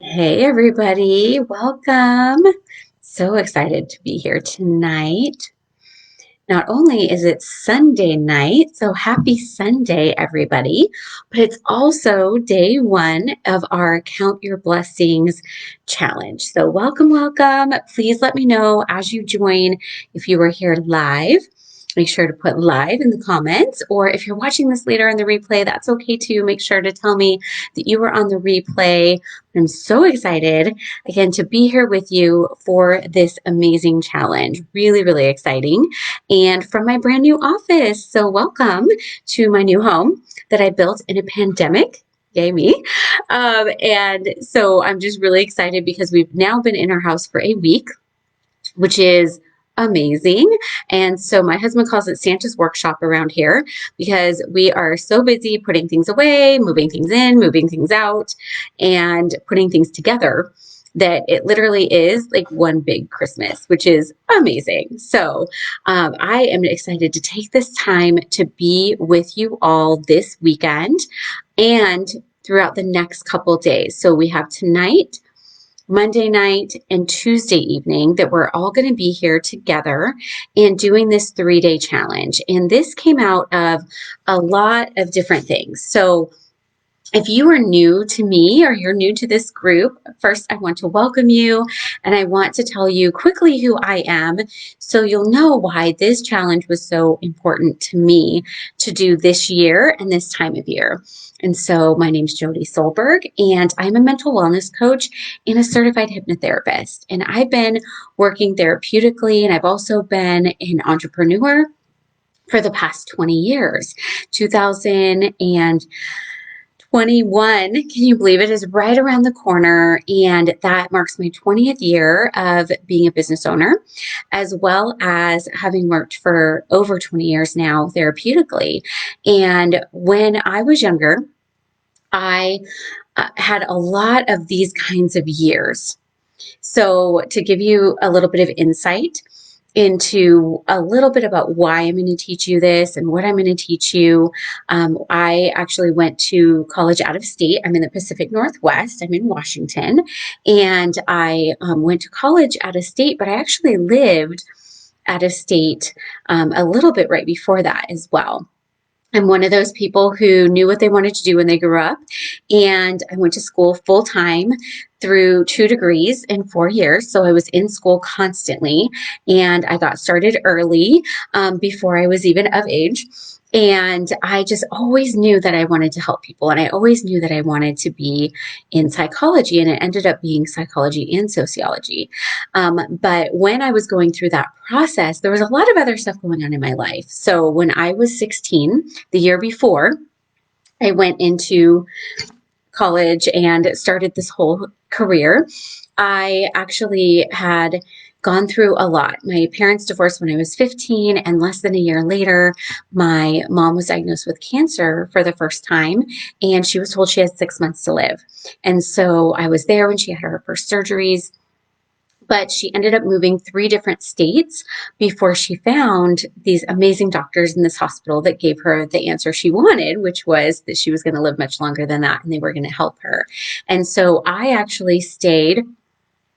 Hey, everybody, welcome. So excited to be here tonight. Not only is it Sunday night, so happy Sunday, everybody, but it's also day one of our Count Your Blessings challenge. So, welcome, welcome. Please let me know as you join if you are here live. Make sure to put live in the comments, or if you're watching this later in the replay, that's okay too. Make sure to tell me that you were on the replay. I'm so excited again to be here with you for this amazing challenge. Really, really exciting. And from my brand new office. So, welcome to my new home that I built in a pandemic. Yay, me. And so, I'm just really excited because we've now been in our house for a week, which is amazing. And so my husband calls it Santa's workshop around here because we are so busy putting things away, moving things in, moving things out, and putting things together that it literally is like one big Christmas, which is amazing. So I am excited to take this time to be with you all this weekend and throughout the next couple days. So we have tonight, Monday night, and Tuesday evening that we're all going to be here together and doing this 3-day challenge. And this came out of a lot of different things. So if you are new to me or you're new to this group, first I want to welcome you and I want to tell you quickly who I am so you'll know why this challenge was so important to me to do this year and this time of year. And so my name's Jody Solberg and I'm a mental wellness coach and a certified hypnotherapist. And I've been working therapeutically and I've also been an entrepreneur for the past 20 years. 2021, can you believe it, is right around the corner, and that marks my 20th year of being a business owner, as well as having worked for over 20 years now therapeutically. And when I was younger, I had a lot of these kinds of years. So to give you a little bit of insight into a little bit about why I'm going to teach you this and what I'm going to teach you. I actually went to college out of state. I'm in the Pacific Northwest. I'm in Washington. And I went to college out of state, but I actually lived out of state a little bit right before that as well. I'm one of those people who knew what they wanted to do when they grew up. And I went to school full time through 2 degrees in 4 years. So I was in school constantly. And I got started early before I was even of age. And I just always knew that I wanted to help people. And I always knew that I wanted to be in psychology. And it ended up being psychology and sociology. But when I was going through that process, there was a lot of other stuff going on in my life. So when I was 16, the year before, I went into college and started this whole career. I actually had gone through a lot. My parents divorced when I was 15, and less than a year later, my mom was diagnosed with cancer for the first time, and she was told she had 6 months to live. And so I was there when she had her first surgeries. But she ended up moving 3 different states before she found these amazing doctors in this hospital that gave her the answer she wanted, which was that she was going to live much longer than that and they were going to help her. And so I actually stayed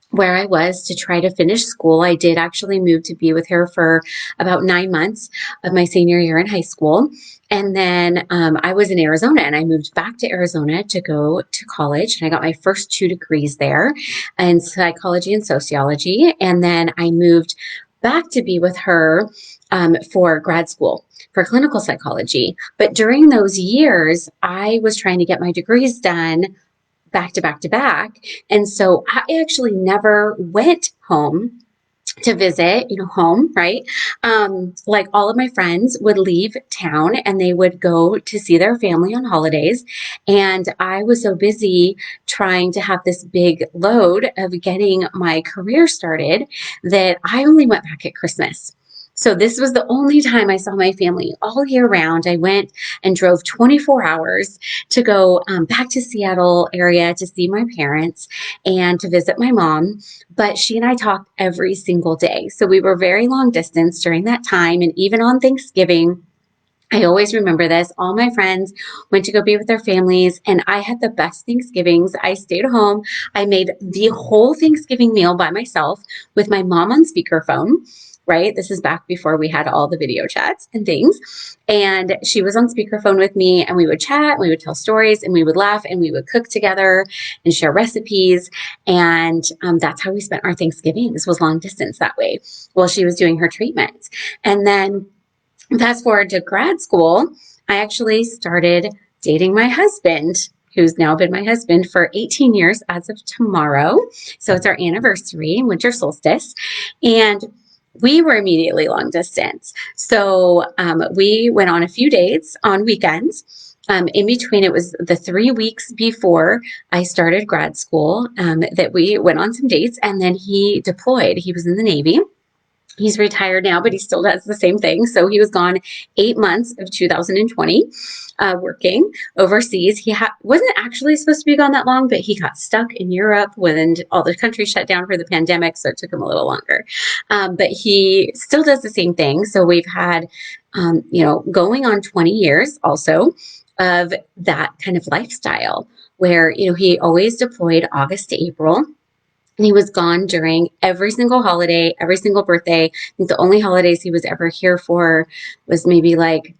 where I was to try to finish school. I did actually move to be with her for about 9 months of my senior year in high school. And then I was in Arizona and I moved back to Arizona to go to college. And I got my first 2 degrees there in psychology and sociology. And then I moved back to be with her for grad school for clinical psychology. But during those years, I was trying to get my degrees done back to back to back. And so I actually never went home to visit, home, right? Like all of my friends would leave town and they would go to see their family on holidays. And I was so busy trying to have this big load of getting my career started that I only went back at Christmas. So this was the only time I saw my family all year round. I went and drove 24 hours to go back to Seattle area to see my parents and to visit my mom. But she and I talked every single day. So we were very long distance during that time. And even on Thanksgiving, I always remember this. All my friends went to go be with their families, and I had the best Thanksgivings. I stayed home. I made the whole Thanksgiving meal by myself with my mom on speakerphone, right? This is back before we had all the video chats and things. And she was on speakerphone with me, and we would chat, and we would tell stories, and we would laugh, and we would cook together and share recipes. And that's how we spent our Thanksgiving. This was long distance that way while she was doing her treatment. And then fast forward to grad school, I actually started dating my husband, who's now been my husband for 18 years as of tomorrow. So it's our anniversary, winter solstice. And we were immediately long distance. So we went on a few dates on weekends. In between, it was the 3 weeks before I started grad school that we went on some dates, and then he deployed. He was in the Navy. He's retired now, but he still does the same thing. So he was gone 8 months of 2020, working overseas. He wasn't actually supposed to be gone that long, but he got stuck in Europe when all the countries shut down for the pandemic. So it took him a little longer. But he still does the same thing. So we've had, going on 20 years also of that kind of lifestyle where, he always deployed August to April. And he was gone during every single holiday, every single birthday. I think the only holidays he was ever here for was maybe like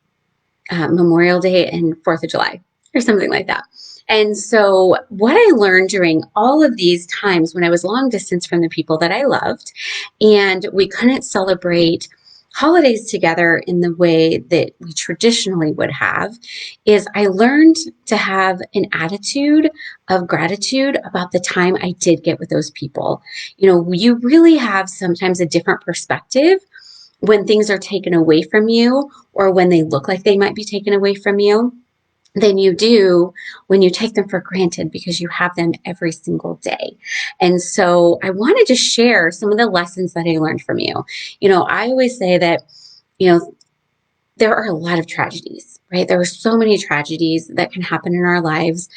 Memorial Day and 4th of July or something like that. And so what I learned during all of these times when I was long distance from the people that I loved, and we couldn't celebrate holidays together in the way that we traditionally would have, is I learned to have an attitude of gratitude about the time I did get with those people. You really have sometimes a different perspective when things are taken away from you, or when they look like they might be taken away from you, than you do when you take them for granted because you have them every single day. And so I wanted to share some of the lessons that I learned from you. I always say that, there are a lot of tragedies, right? There are so many tragedies that can happen in our lives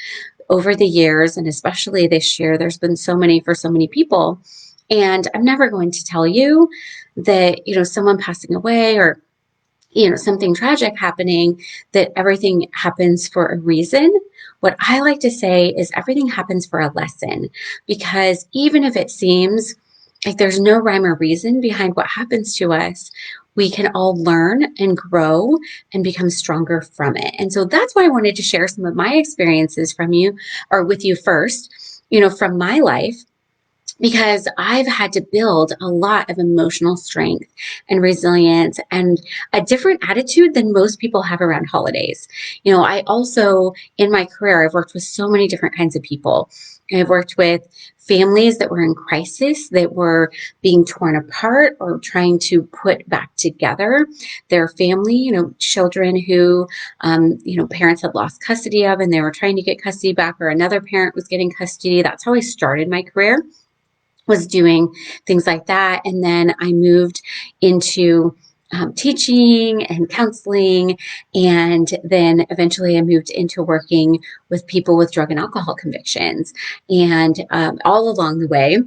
over the years, and especially this year, there's been so many for so many people. And I'm never going to tell you that, someone passing away or something tragic happening, that everything happens for a reason. What I like to say is everything happens for a lesson, because even if it seems like there's no rhyme or reason behind what happens to us, we can all learn and grow and become stronger from it. And so that's why I wanted to share some of my experiences from you, or with you first, from my life, because I've had to build a lot of emotional strength and resilience and a different attitude than most people have around holidays. I also, in my career, I've worked with so many different kinds of people. I've worked with families that were in crisis, that were being torn apart or trying to put back together their family, children who, parents had lost custody of and they were trying to get custody back, or another parent was getting custody. That's how I started my career, was doing things like that. And then I moved into teaching and counseling. And then eventually I moved into working with people with drug and alcohol convictions. And all along the way,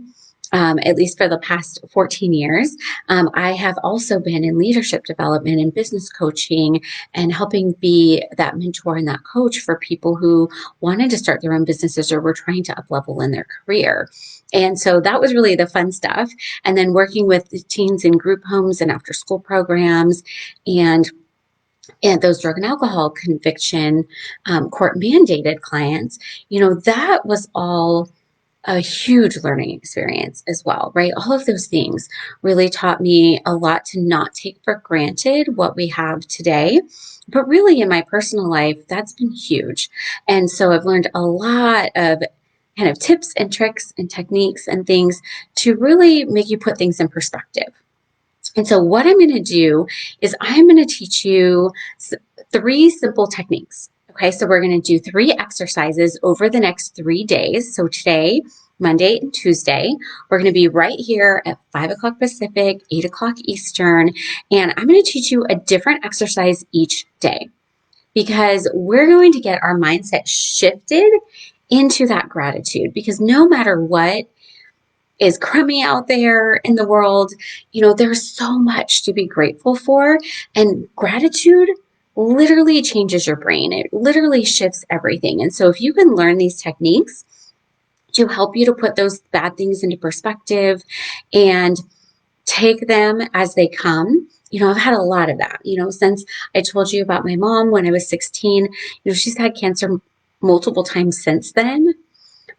at least for the past 14 years, I have also been in leadership development and business coaching, and helping be that mentor and that coach for people who wanted to start their own businesses or were trying to up level in their career. And so that was really the fun stuff. And then working with the teens in group homes and after school programs, and those drug and alcohol conviction court mandated clients, that was all a huge learning experience as well, right? All of those things really taught me a lot to not take for granted what we have today. But really, in my personal life, that's been huge. And so I've learned a lot of kind of tips and tricks and techniques and things to really make you put things in perspective. And so what I'm going to do is I'm going to teach you 3 simple techniques. Okay, so we're going to do 3 exercises over the next 3 days. So today, Monday and Tuesday, we're going to be right here at 5 o'clock Pacific, 8 o'clock Eastern, and I'm going to teach you a different exercise each day, because we're going to get our mindset shifted into that gratitude. Because no matter what is crummy out there in the world, there's so much to be grateful for, and gratitude literally changes your brain. It literally shifts everything. And so if you can learn these techniques to help you to put those bad things into perspective and take them as they come. I've had a lot of that, since I told you about my mom when I was 16. She's had cancer multiple times since then,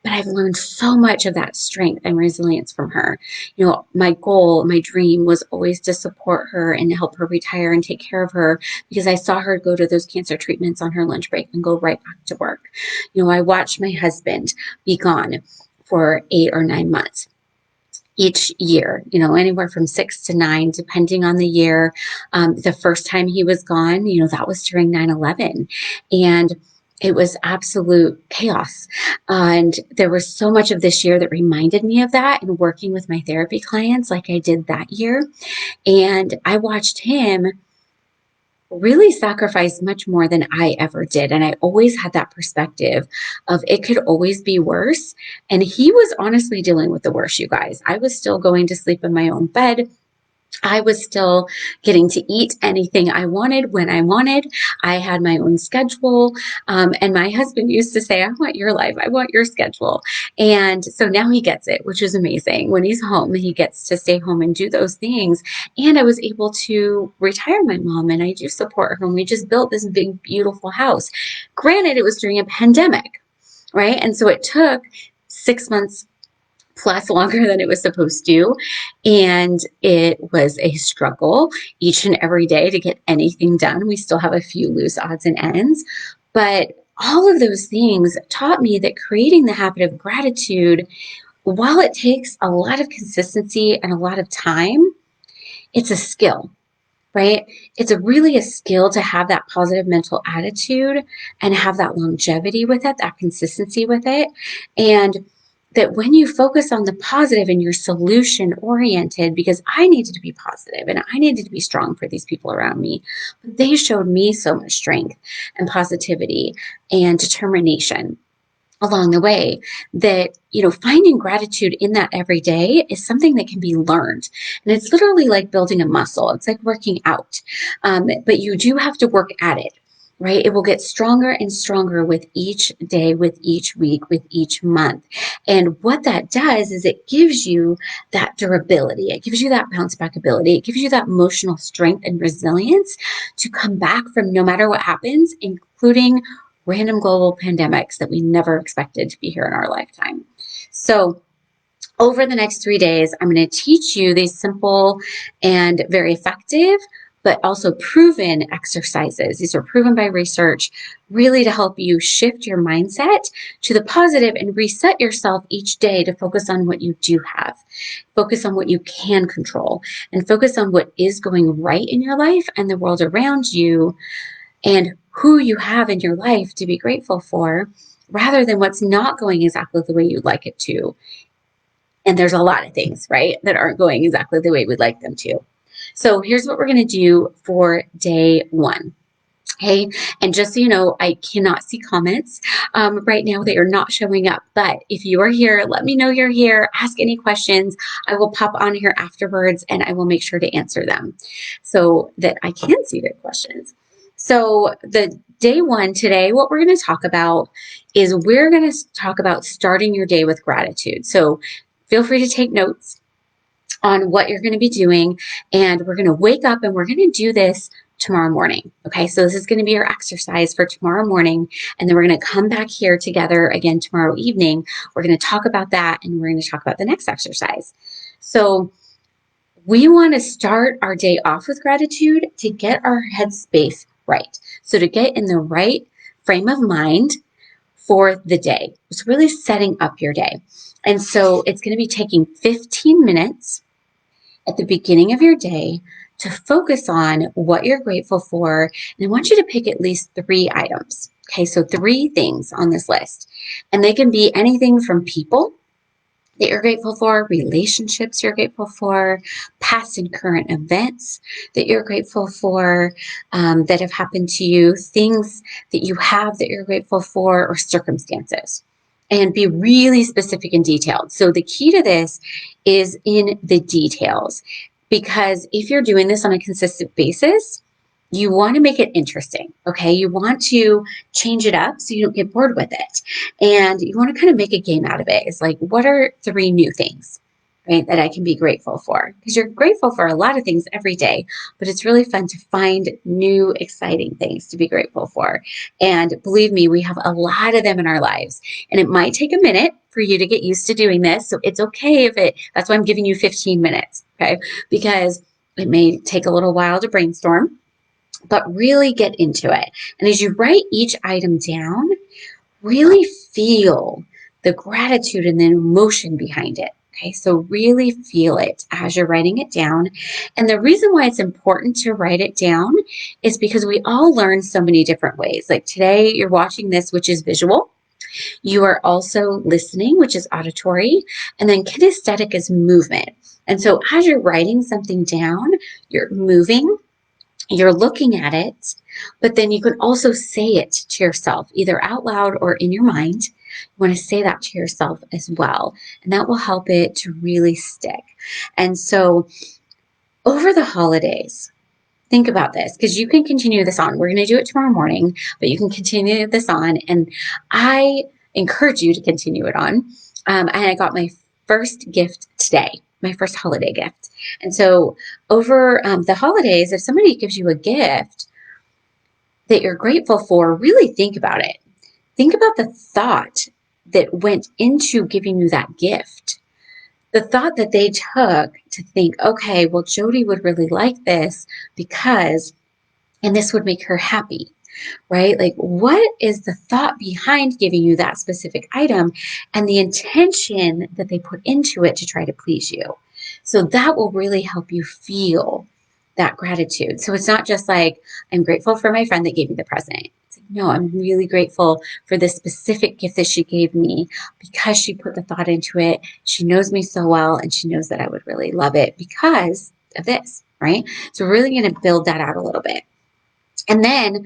but I've learned so much of that strength and resilience from her. My goal, my dream was always to support her and help her retire and take care of her, because I saw her go to those cancer treatments on her lunch break and go right back to work. I watched my husband be gone for 8 or 9 months each year, anywhere from 6 to 9, depending on the year. The first time he was gone, that was during 9/11. And it was absolute chaos. And there was so much of this year that reminded me of that, and working with my therapy clients like I did that year. And I watched him really sacrificed much more than I ever did. And I always had that perspective of it could always be worse. And he was honestly dealing with the worst, you guys. I was still going to sleep in my own bed. I was still getting to eat anything I wanted when I wanted. I had my own schedule. And my husband used to say, I want your life. I want your schedule. And so now he gets it, which is amazing. When he's home, he gets to stay home and do those things. And I was able to retire my mom, and I do support her. And we just built this big, beautiful house. Granted, it was during a pandemic, right? And so it took 6 months plus longer than it was supposed to. And it was a struggle each and every day to get anything done. We still have a few loose odds and ends, but all of those things taught me that creating the habit of gratitude, while it takes a lot of consistency and a lot of time, it's a skill, right? It's really a skill to have that positive mental attitude and have that longevity with it, that consistency with it. And that when you focus on the positive and you're solution oriented, because I needed to be positive and I needed to be strong for these people around me, but they showed me so much strength and positivity and determination along the way, that finding gratitude in that every day is something that can be learned. And it's literally like building a muscle. It's like working out, but you do have to work at it, right? It will get stronger and stronger with each day, with each week, with each month. And what that does is it gives you that durability. It gives you that bounce back ability. It gives you that emotional strength and resilience to come back from no matter what happens, including random global pandemics that we never expected to be here in our lifetime. So over the next 3 days, I'm going to teach you these simple and very effective, but also proven exercises. These are proven by research, really to help you shift your mindset to the positive and reset yourself each day to focus on what you do have, focus on what you can control, and focus on what is going right in your life and the world around you, and who you have in your life to be grateful for, rather than what's not going exactly the way you'd like it to. And there's a lot of things, right, that aren't going exactly the way we'd like them to. So here's what we're going to do for day 1. Okay. And just so you know, I cannot see comments right now. They are not showing up. But if you are here, let me know you're here. Ask any questions. I will pop on here afterwards and I will make sure to answer them so that I can see the questions. So the day 1 today, what we're going to talk about is we're going to talk about starting your day with gratitude. So feel free to take notes on what you're going to be doing. And we're going to wake up and we're going to do this tomorrow morning. Okay, so this is going to be our exercise for tomorrow morning. And then we're going to come back here together again tomorrow evening. We're going to talk about that and we're going to talk about the next exercise. So we want to start our day off with gratitude to get our headspace right. So to get in the right frame of mind for the day. It's really setting up your day. And so it's going to be taking 15 minutes at the beginning of your day to focus on what you're grateful for. And I want you to pick at least 3 items. Okay, so 3 things on this list. And they can be anything from people that you're grateful for, relationships you're grateful for, past and current events that you're grateful for, that have happened to you, things that you have that you're grateful for, or circumstances. And be really specific and detailed. So the key to this is in the details, because if you're doing this on a consistent basis, You want to make it interesting, okay? You want to change it up so you don't get bored with it. And you want to kind of make a game out of it. It's like, what are 3 new things, right, that I can be grateful for? Because you're grateful for a lot of things every day, but it's really fun to find new, exciting things to be grateful for. And believe me, we have a lot of them in our lives. And it might take a minute for you to get used to doing this. So it's okay that's why I'm giving you 15 minutes, okay? Because it may take a little while to brainstorm, but really get into it. And as you write each item down, really feel the gratitude and the emotion behind it. Okay, so really feel it as you're writing it down. And the reason why it's important to write it down is because we all learn so many different ways. Like today, you're watching this, which is visual. You are also listening, which is auditory. And then kinesthetic is movement. And so as you're writing something down, you're moving, you're looking at it, but then you can also say it to yourself, either out loud or in your mind. You want to say that to yourself as well, and that will help it to really stick. And so over the holidays, think about this, because you can continue this on. We're going to do it tomorrow morning, but you can continue this on, and I encourage you to continue it on. And I got my first gift today, my first holiday gift. And so over the holidays, if somebody gives you a gift that you're grateful for, really think about it. Think about the thought that went into giving you that gift. The thought that they took to think, okay, well, Jody would really like this because, and this would make her happy, right? Like, what is the thought behind giving you that specific item and the intention that they put into it to try to please you? So that will really help you feel that gratitude. So it's not just like, I'm grateful for my friend that gave me the present. It's like, no, I'm really grateful for this specific gift that she gave me because she put the thought into it. She knows me so well, and she knows that I would really love it because of this, right? So we're really going to build that out a little bit. And then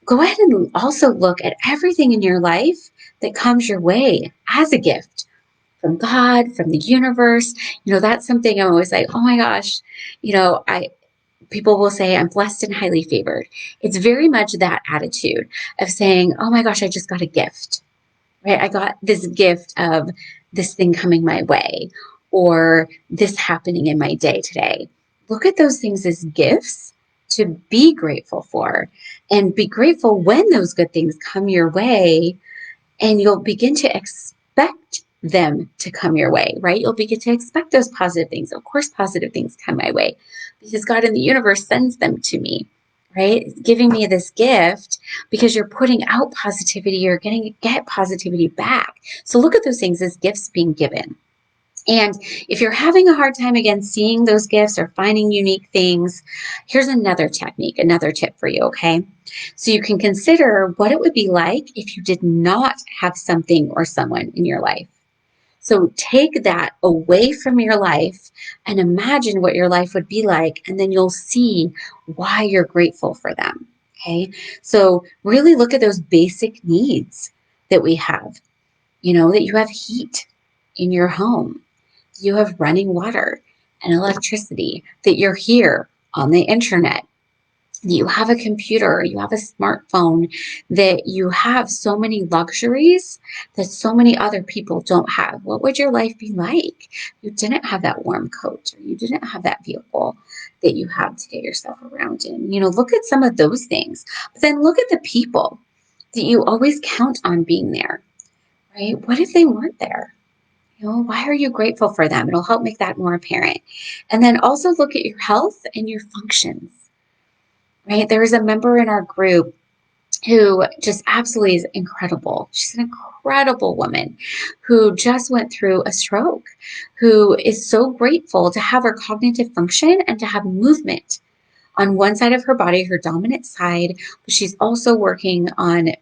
go ahead and also look at everything in your life that comes your way as a gift from God, from the universe. That's something I'm always like, oh my gosh, people will say I'm blessed and highly favored. It's very much that attitude of saying, oh my gosh, I just got a gift, right? I got this gift of this thing coming my way or this happening in my day today. Look at those things as gifts to be grateful for, and be grateful when those good things come your way, and you'll begin to expect them to come your way, right? You'll begin to expect those positive things. Of course, positive things come my way because God in the universe sends them to me, right? It's giving me this gift because you're putting out positivity, you're going to get positivity back. So look at those things as gifts being given. And if you're having a hard time again seeing those gifts or finding unique things, here's another technique, another tip for you, okay? So you can consider what it would be like if you did not have something or someone in your life. So take that away from your life and imagine what your life would be like, and then you'll see why you're grateful for them, okay? So really look at those basic needs that we have, that you have heat in your home, you have running water and electricity, that you're here on the internet, that you have a computer, you have a smartphone, that you have so many luxuries that so many other people don't have. What would your life be like if you didn't have that warm coat, or you didn't have that vehicle that you have to get yourself around in? Look at some of those things, but then look at the people that you always count on being there, right? What if they weren't there? Why are you grateful for them? It'll help make that more apparent. And then also look at your health and your functions, right? There is a member in our group who just absolutely is incredible. She's an incredible woman who just went through a stroke, who is so grateful to have her cognitive function and to have movement on one side of her body, her dominant side, but she's also working on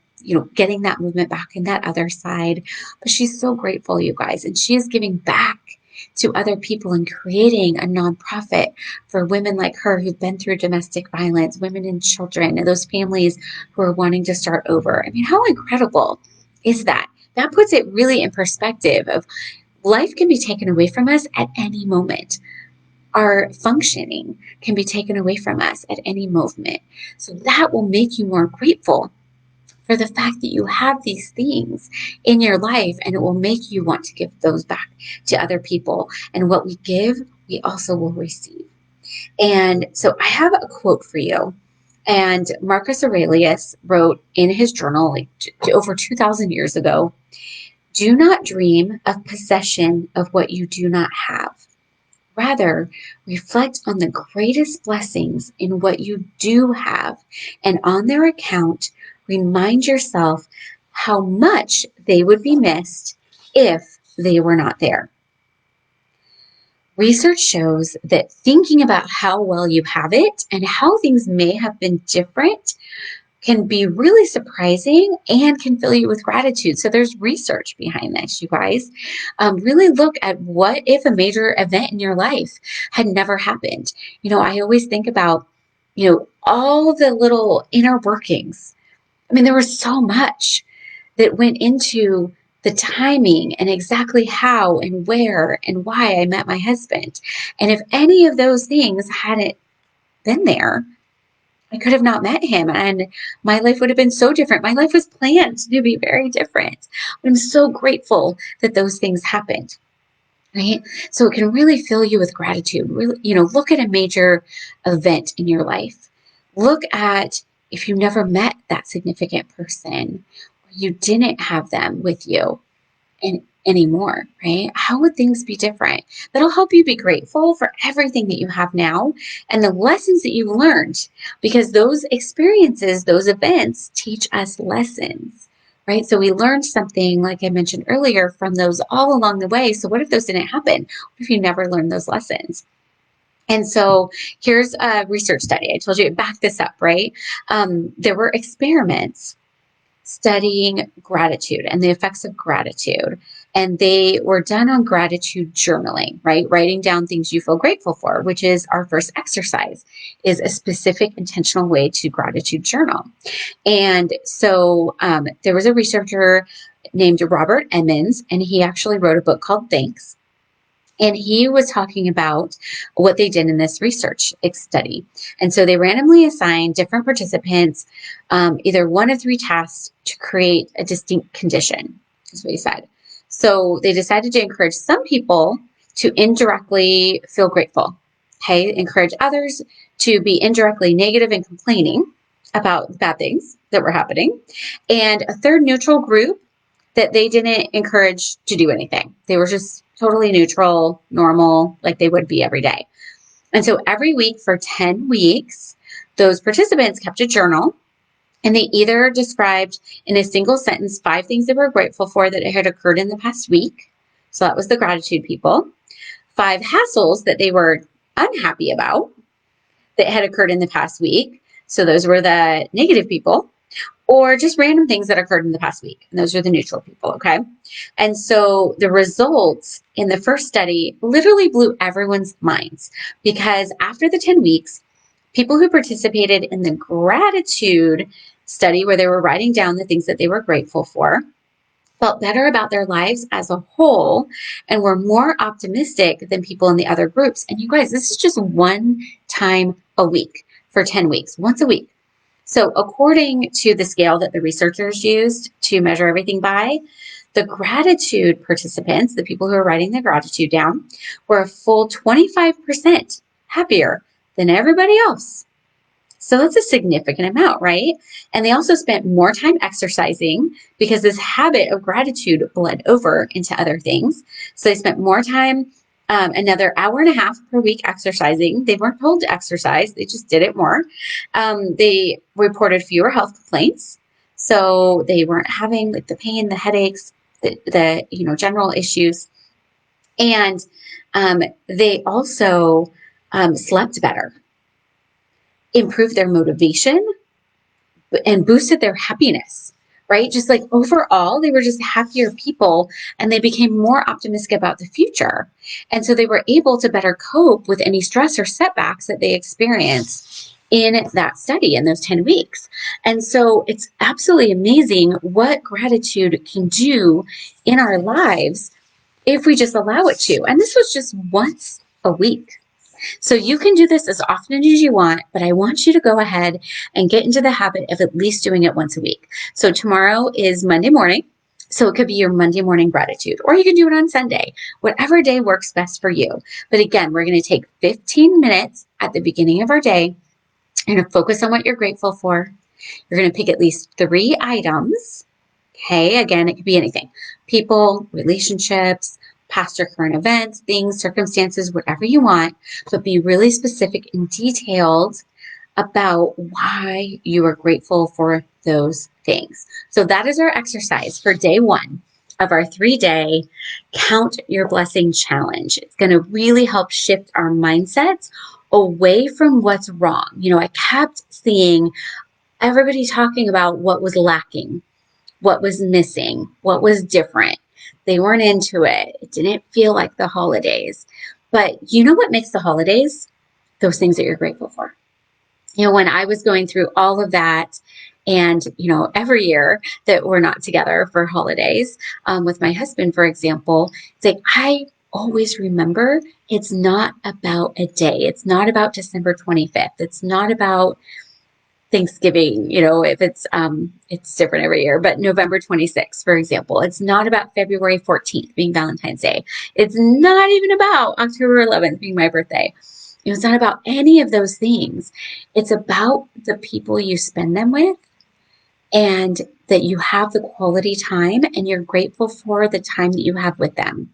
getting that movement back in that other side. But she's so grateful, you guys, and she is giving back to other people and creating a nonprofit for women like her who've been through domestic violence, women and children, and those families who are wanting to start over. I mean, how incredible is that? That puts it really in perspective of life can be taken away from us at any moment. Our functioning can be taken away from us at any moment. So that will make you more grateful for the fact that you have these things in your life, and it will make you want to give those back to other people. And what we give, we also will receive. And so I have a quote for you. And Marcus Aurelius wrote in his journal, like over 2,000 years ago, do not dream of possession of what you do not have. Rather, reflect on the greatest blessings in what you do have, and on their account, remind yourself how much they would be missed if they were not there. Research shows that thinking about how well you have it and how things may have been different can be really surprising and can fill you with gratitude. So there's research behind this, you guys. Really look at what if a major event in your life had never happened. I always think about, all the little inner workings. I mean, there was so much that went into the timing and exactly how and where and why I met my husband. And if any of those things hadn't been there, I could have not met him, and my life would have been so different. My life was planned to be very different. I'm so grateful that those things happened, right? So it can really fill you with gratitude. Really, look at a major event in your life. Look at if you never met that significant person, or you didn't have them with you anymore, right? How would things be different? That'll help you be grateful for everything that you have now and the lessons that you've learned, because those experiences, those events teach us lessons, right? So we learned something, like I mentioned earlier, from those all along the way. So what if those didn't happen? What if you never learned those lessons? And so here's a research study. I told you, back this up, right? There were experiments studying gratitude and the effects of gratitude. And they were done on gratitude journaling, right? Writing down things you feel grateful for, which is our first exercise, is a specific intentional way to gratitude journal. And so there was a researcher named Robert Emmons, and he actually wrote a book called Thanks. And he was talking about what they did in this research study. And so they randomly assigned different participants either one of three tasks to create a distinct condition, is what he said. So they decided to encourage some people to indirectly feel grateful. Okay, encourage others to be indirectly negative and complaining about bad things that were happening. And a third neutral group that they didn't encourage to do anything. They were just totally neutral, normal, like they would be every day. And so every week for 10 weeks, those participants kept a journal, and they either described in a single sentence 5 things they were grateful for that had occurred in the past week. So that was the gratitude people. 5 hassles that they were unhappy about that had occurred in the past week. So those were the negative people. Or just random things that occurred in the past week. And those are the neutral people, okay? And so the results in the first study literally blew everyone's minds, because after the 10 weeks, people who participated in the gratitude study, where they were writing down the things that they were grateful for, felt better about their lives as a whole and were more optimistic than people in the other groups. And you guys, this is just one time a week for 10 weeks, once a week. So according to the scale that the researchers used to measure everything by, the gratitude participants, the people who are writing the gratitude down, were a full 25% happier than everybody else. So that's a significant amount, right? And they also spent more time exercising, because this habit of gratitude bled over into other things. So they spent more time, another hour and a half per week exercising. They weren't told to exercise, they just did it more. They reported fewer health complaints. So they weren't having like the pain, the headaches, the general issues. And they also slept better, improved their motivation, and boosted their happiness, right? Just like overall, they were just happier people, and they became more optimistic about the future. And so they were able to better cope with any stress or setbacks that they experienced in that study in those 10 weeks. And so it's absolutely amazing what gratitude can do in our lives if we just allow it to. And this was just once a week. So you can do this as often as you want, but I want you to go ahead and get into the habit of at least doing it once a week. So tomorrow is Monday morning. So it could be your Monday morning gratitude, or you can do it on Sunday, whatever day works best for you. But again, we're going to take 15 minutes at the beginning of our day. You're going to focus on what you're grateful for. You're going to pick at least 3 items. Okay, again, it could be anything: people, relationships, past or current events, things, circumstances, whatever you want, but be really specific and detailed about why you are grateful for those things. So that is our exercise for day 1 of our 3-day Count Your Blessing Challenge. It's going to really help shift our mindsets away from what's wrong. I kept seeing everybody talking about what was lacking, what was missing, what was different. They weren't into it. It didn't feel like the holidays. But you know what makes the holidays? Those things that you're grateful for. When I was going through all of that, and, every year that we're not together for holidays, with my husband, for example, it's like I always remember it's not about a day. It's not about December 25th. It's not about Thanksgiving, if it's different every year, but November 26th, for example. It's not about February 14th being Valentine's Day. It's not even about October 11th being my birthday. It's not about any of those things. It's about the people you spend them with, and that you have the quality time, and you're grateful for the time that you have with them.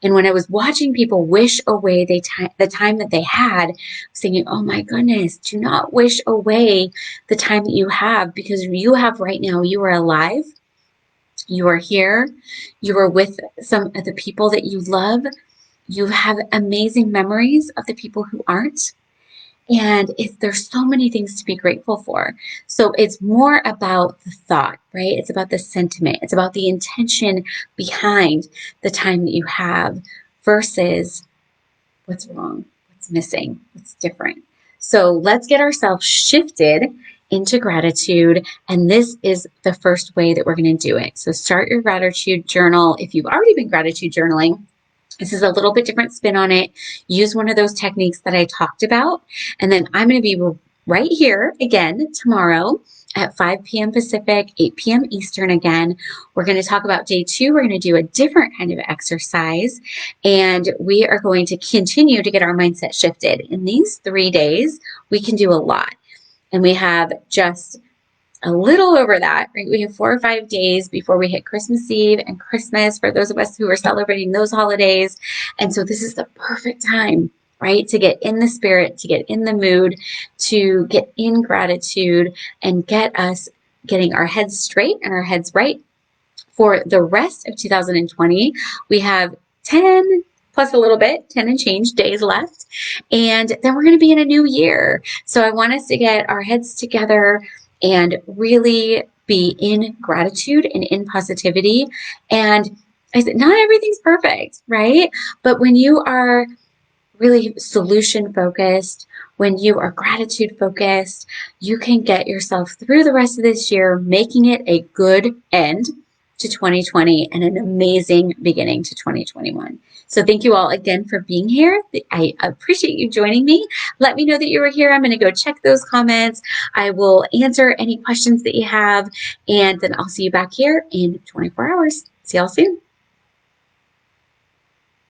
And when I was watching people wish away the time that they had, I was thinking, oh my goodness, do not wish away the time that you have, because you have right now. You are alive. You are here. You are with some of the people that you love. You have amazing memories of the people who aren't. And there's so many things to be grateful for. So it's more about the thought, right? It's about the sentiment. It's about the intention behind the time that you have versus what's wrong, what's missing, what's different. So let's get ourselves shifted into gratitude. And this is the first way that we're going to do it. So start your gratitude journal. If you've already been gratitude journaling, this is a little bit different spin on it. Use one of those techniques that I talked about. And then I'm going to be right here again tomorrow at 5 p.m. Pacific, 8 p.m. Eastern again. We're going to talk about day 2. We're going to do a different kind of exercise. And we are going to continue to get our mindset shifted. In these 3 days, we can do a lot. And we have just a little over that, right? We have 4 or 5 days before we hit Christmas Eve and Christmas for those of us who are celebrating those holidays. And so this is the perfect time, right? To get in the spirit, to get in the mood, to get in gratitude, and get us getting our heads straight and our heads right. For the rest of 2020, we have 10 plus a little bit, 10 and change days left. And then we're going to be in a new year. So I want us to get our heads together and really be in gratitude and in positivity. And I said, not everything's perfect, right? But when you are really solution focused, when you are gratitude focused, you can get yourself through the rest of this year, making it a good end to 2020 and an amazing beginning to 2021. So thank you all again for being here. I appreciate you joining me. Let me know that you were here. I'm going to go check those comments. I will answer any questions that you have, and then I'll see you back here in 24 hours. See y'all soon.